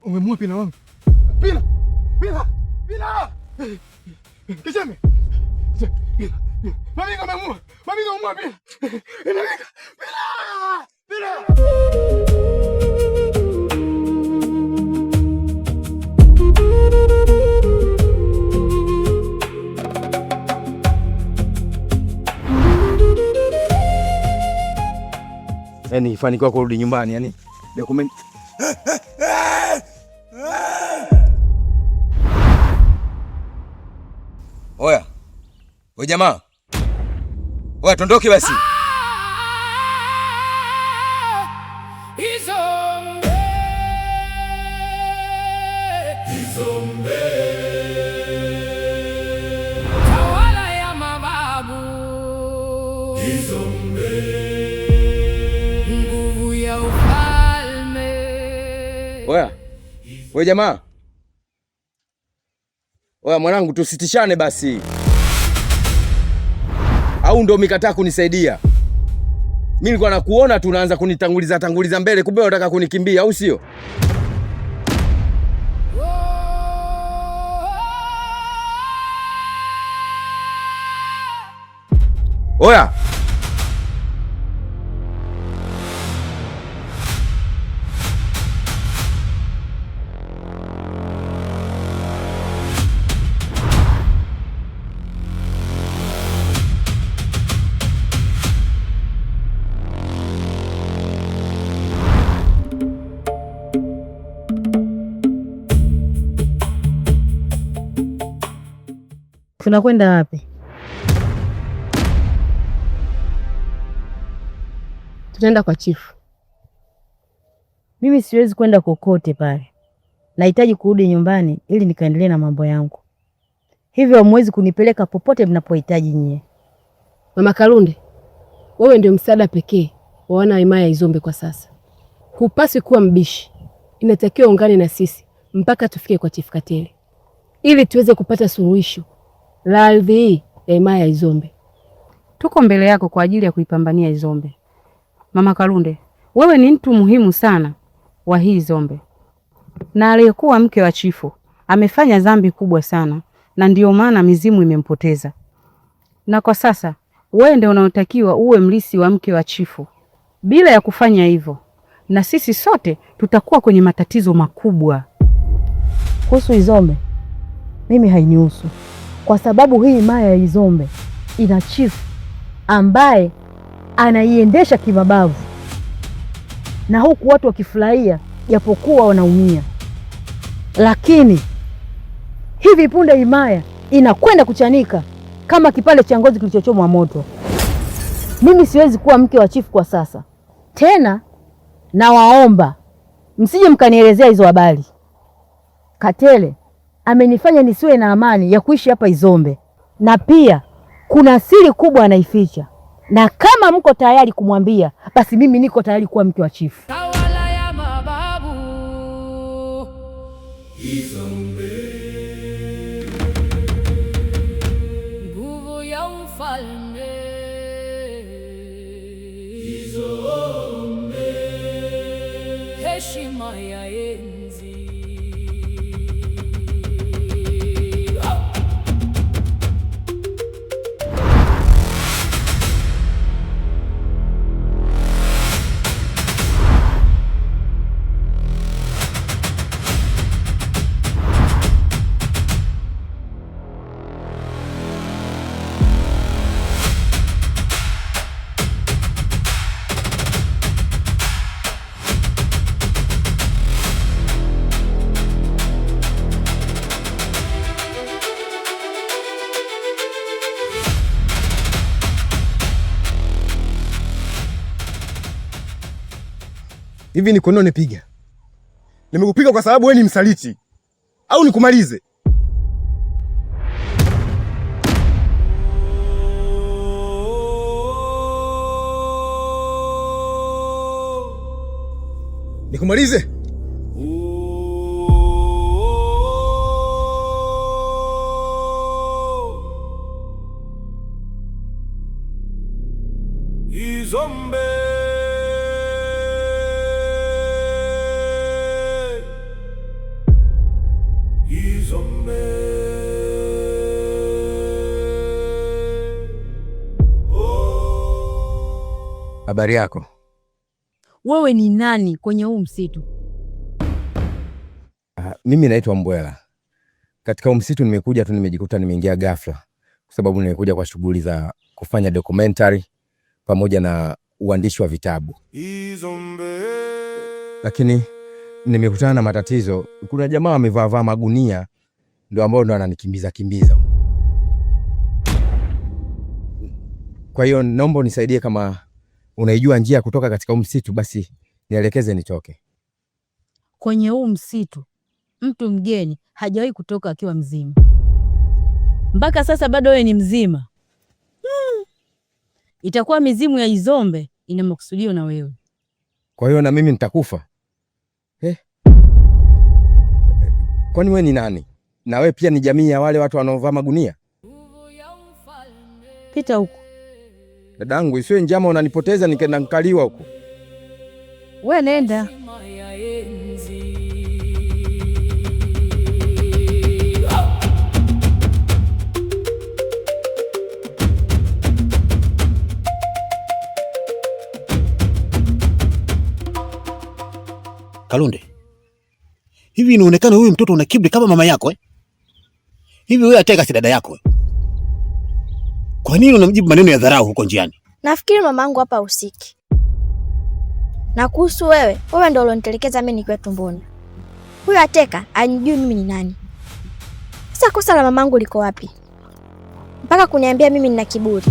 Umemua Pina wangu. Pina! Pina! Pina! Kiseme! Mami kamemua! Mami kamemua Pina! Pina! Pina! Yaani fanikiwa kurudi nyumbani, yani document. Oya. Wewe jamaa. Oya tondoke basi. Izombe. Tawala ya mababu. Izombe. Nguvu ya ufalme. Oya. Wewe jamaa. Oya mwanangu, tusitishane basi. Au ndo umekataa kunisaidia? Mimi nilikuwa nakuona tu unaanza kunitanguliza mbele, kumbe unataka kunikimbia au sio? Oya. Tunakwenda wapi? Tutaenda kwa chifu. Mimi siwezi kwenda kokote pale. Nahitaji kurudi nyumbani ili nikaendelee na mambo yangu. Hivyo hamwezi kunipeleka popote mnapohitaji nyie. Mama Kalunde, wewe ndio msaada pekee wa wana wa himaya ya Izombe kwa sasa. Hupaswi kuwa mbishi. Inatakiwa ungane na sisi mpaka tufike kwa Chifu Katele ili tuweze kupata suluhisho la ardhi hii ya himaya ya Izombe. Tuko mbele yako kwa ajili ya kuipambania Izombe. Mama Kalunde, wewe ni mtu muhimu sana wa hii Izombe. Na aliyekuwa mke wa chifu amefanya dhambi kubwa sana, na ndio maana mizimu imempoteza. Na kwa sasa wewe ndio unaotakiwa uwe mlisi wa mke wa chifu. Bila ya kufanya hivyo, na sisi sote tutakuwa kwenye matatizo makubwa. Kuhusu Izombe, mimi hainihusu. Kwa sababu hii himaya ya Izombe ina chifu ambaye anaiendesha kimabavu. Na huku watu wakifurahia japokuwa wanaumia. Lakini hivi punde himaya inakwenda kuchanika kama kipande cha ngozi kilichochomwa moto. Mimi siwezi kuwa mke wa chifu kwa sasa. Tena nawaomba msije mkanielezea hizo habari. Katele amenifanya nisiwe na amani ya kuishi hapa Izombe. Na pia kuna siri kubwa anaificha. Na kama mko tayari kumwambia, basi mimi niko tayari kuwa mke wa chifu. Tawala ya mababu Izombe, nguvu ya ufalme Izombe, heshima ya enzi. Hivi ni kono nipiga? Nimekupiga kwa sababu wewe ni msaliti au nikumalize? Nikumalize? Izombe. Izombe. Habari yako? Wewe ni nani kwenye huu msitu? Mimi naitwa Mbwela. Katika huu msitu nimekuja tu, nimejikuta nimeingia ghafla kwa sababu nimekuja kwa shughuli za kufanya documentary pamoja na uandishi wa vitabu. Lakini nimekutana na matatizo. Kuna jamaa wamevaa magunia ndio ambao ndo ananikimbiza. Kwa hiyo naomba unisaidie, kama unaijua njia kutoka katika huu msitu basi nielekeze nitoke. Kwenye huu msitu mtu mgeni hajawahi kutoka akiwa mzima. Mpaka sasa bado wewe ni mzima. Itakuwa mizimu ya Izombe ina makusudio na wewe. Kwa hiyo na mimi nitakufa? Kwani wewe ni nani? Na wewe pia ni jamii ya wale watu wanaovaa magunia? Pita huko. Dadangu, isiwe njama unanipoteza nikaenda nkaliwa huko. Wewe nenda. Kalunde, hivi inaonekana huyu mtoto una kiburi kama mama yako Hivi wewe Ateka si dada yako? Kwa nini unamjibu maneno ya dharau huko njiani? Nafikiri mamangu hapa usiki. Na kuhusu wewe ndio ulionitelekeza mimi nikiwa tumboni. Huyu Ateka anijui mimi ni nani. Sasa kosa la mamangu liko wapi? Mpaka kuniambia mimi nina kiburi.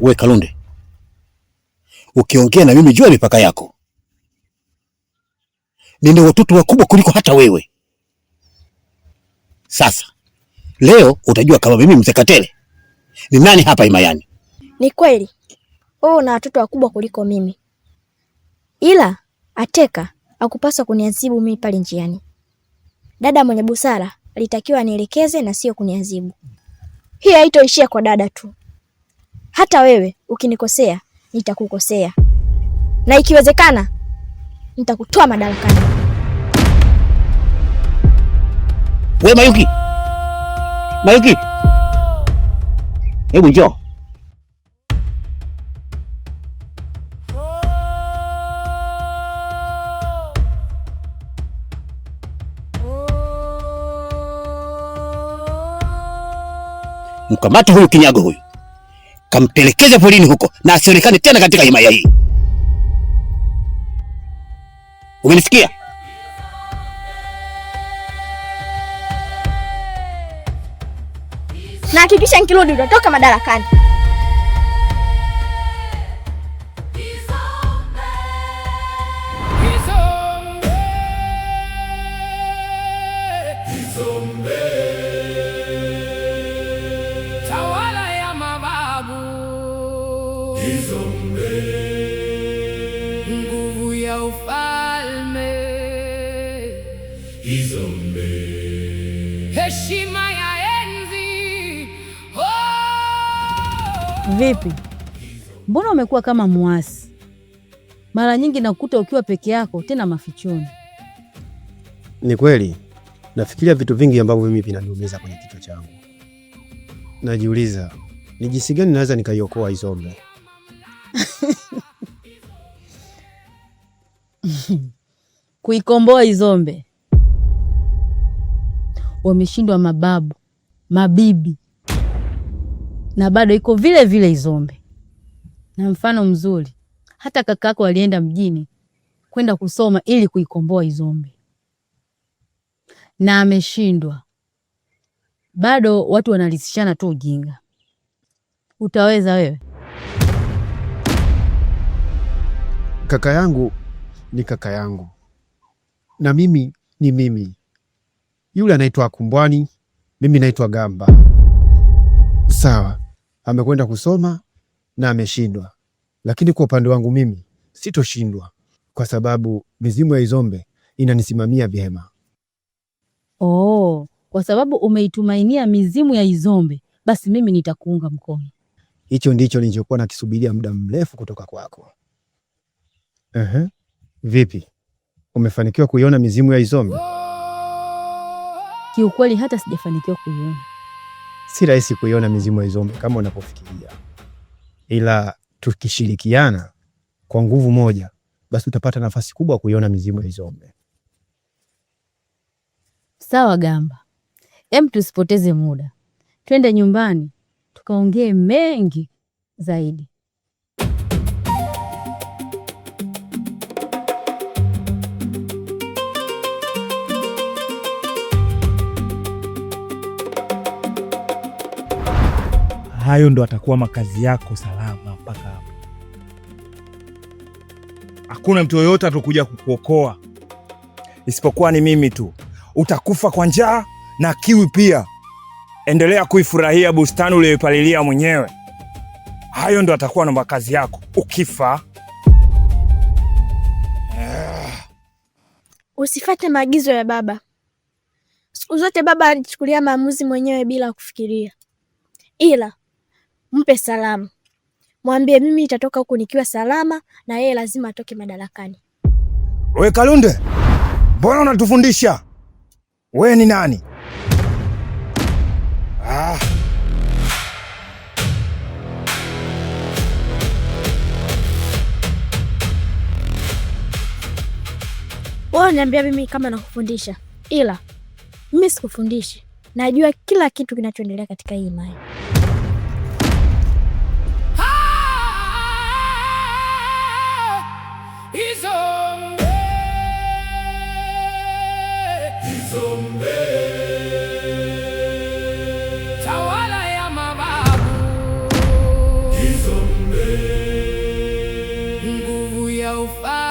We Kalunde, ukiongea na mimi jua mipaka yako. Nina watoto wakubwa kuliko hata wewe. Sasa leo utajua kama mimi Mzee Katele ni nani hapa Imayani. Ni kweli wewe una watoto wakubwa kuliko mimi, ila Ateka hakupaswa kuniadhibu mimi pale njiani. Dada mwenye busara alitakiwa anielekeze na sio kuniadhibu. Hii haitoishia kwa dada tu. Hata wewe ukinikosea nitakukosea, na ikiwezekana nitakutoa madarakani. We Mayuki, Mayuki, hebu njoo. Mkamate huyu kinyago huyu, kamtelekeze polini huko na asionekane tena katika himaya hii. Umenisikia? Na hakikisha nikirudi utatoka madarakani. Tawala ya mababu Izombe, nguvu ya ufalme Izombe, heshima ya enzi. Vipi? Mbona umekuwa kama muasi? Mara nyingi nakuta ukiwa peke yako, tena mafichoni. Ni kweli, nafikiria vitu vingi ambavyo mimi vinaniumiza kwenye kichwa changu. Najiuliza, ni jinsi gani naweza nikaiokoa Izombe? Kuikomboa Izombe? Wameshindwa mababu, mabibi, na bado iko vile vile Izombe. Na mfano mzuri, hata kakako alienda mjini kwenda kusoma ili kuikomboa Izombe, na ameshindwa. Bado watu wanalisishana tu ujinga. Utaweza wewe? Kaka yangu ni kaka yangu, na mimi ni mimi. Yule anaitwa Kumbwani, mimi naitwa Gamba. Sawa, amekwenda kusoma na ameshindwa, lakini kwa upande wangu mimi sitoshindwa, kwa sababu mizimu ya Izombe inanisimamia vyema. Oh, kwa sababu umeitumainia mizimu ya Izombe, basi mimi nitakuunga mkono. Hicho ndicho nilichokuwa nakisubiria muda mrefu kutoka kwako. Vipi, umefanikiwa kuiona mizimu ya Izombe? Kiukweli hata sijafanikiwa kuiona. Si rahisi kuiona mizimu ya Izombe kama unapofikiria, ila tukishirikiana kwa nguvu moja, basi utapata nafasi kubwa kuiona mizimu ya Izombe. Sawa Gamba, tusipoteze muda, twende nyumbani tukaongee mengi zaidi. Hayo ndo atakuwa makazi yako salama mpaka hapo. Hakuna mtu yoyote atakuja kukuokoa isipokuwa ni mimi tu. Utakufa kwa njaa na kiwi pia. Endelea kuifurahia bustani uliyopalilia mwenyewe. Hayo ndo atakuwa na makazi yako ukifa. Usifate maagizo ya baba. Siku zote baba alichukulia maamuzi mwenyewe bila kufikiria. Ila mpe salamu, mwambie mimi nitatoka huku nikiwa salama na yeye lazima atoke madarakani. We Kalunde, mbona unatufundisha? We ni nani? Wewe niambia mimi kama nakufundisha, ila mimi sikufundishi. Najua kila kitu kinachoendelea katika hii maya. Izombe, Izombe, tawala ya mababu. Izombe, nguvu ya ufalme.